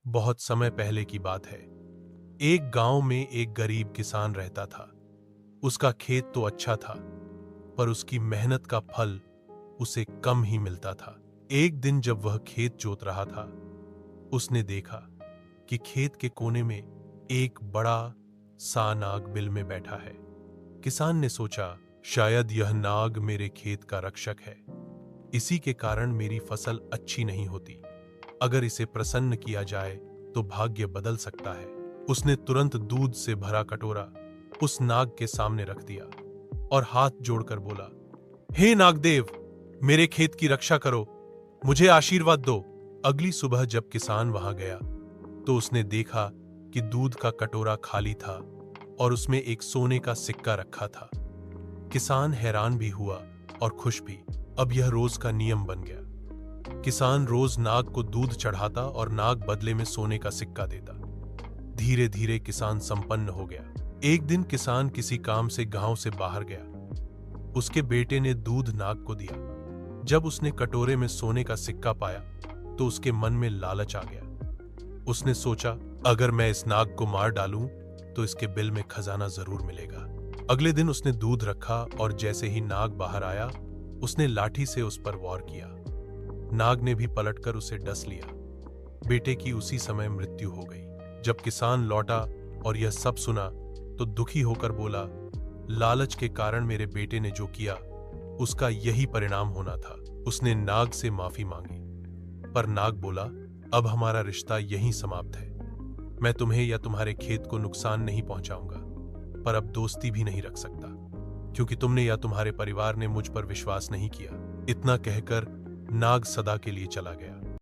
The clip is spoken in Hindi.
बहुत समय पहले की बात है। एक गांव में एक गरीब किसान रहता था। उसका खेत तो अच्छा था, पर उसकी मेहनत का फल उसे कम ही मिलता था। एक दिन जब वह खेत जोत रहा था, उसने देखा कि खेत के कोने में एक बड़ा सा नाग बिल में बैठा है। किसान ने सोचा, शायद यह नाग मेरे खेत का रक्षक है। इसी के कारण मेरी फसल अच्छी नहीं होती। अगर इसे प्रसन्न किया जाए तो भाग्य बदल सकता है। उसने तुरंत दूध से भरा कटोरा उस नाग के सामने रख दिया और हाथ जोड़कर बोला, हे नागदेव, मेरे खेत की रक्षा करो, मुझे आशीर्वाद दो। अगली सुबह जब किसान वहां गया तो उसने देखा कि दूध का कटोरा खाली था और उसमें एक सोने का सिक्का रखा था। किसान हैरान भी हुआ और खुश भी। अब यह रोज का नियम बन गया। किसान रोज नाग को दूध चढ़ाता और नाग बदले में सोने का सिक्का देता। धीरे धीरे किसान संपन्न हो गया। एक दिन किसान किसी काम से गांव से बाहर गया। उसके बेटे ने दूध नाग को दिया। जब उसने कटोरे में सोने का सिक्का पाया तो उसके मन में लालच आ गया। उसने सोचा, अगर मैं इस नाग को मार डालूं तो इसके बिल में खजाना जरूर मिलेगा। अगले दिन उसने दूध रखा और जैसे ही नाग बाहर आया, उसने लाठी से उस पर वार किया। नाग ने भी पलटकर उसे डस लिया। बेटे की उसी समय मृत्यु हो गई। जब किसान लौटा और यह सब सुना तो दुखी होकर बोला, लालच के कारण मेरे बेटे ने जो किया उसका यही परिणाम होना था। उसने नाग से माफी मांगी, पर नाग बोला, अब हमारा रिश्ता यहीं समाप्त है। मैं तुम्हें या तुम्हारे खेत को नुकसान नहीं पहुंचाऊंगा, पर अब दोस्ती भी नहीं रख सकता, क्योंकि तुमने या तुम्हारे परिवार ने मुझ पर विश्वास नहीं किया। इतना कहकर नाग सदा के लिए चला गया।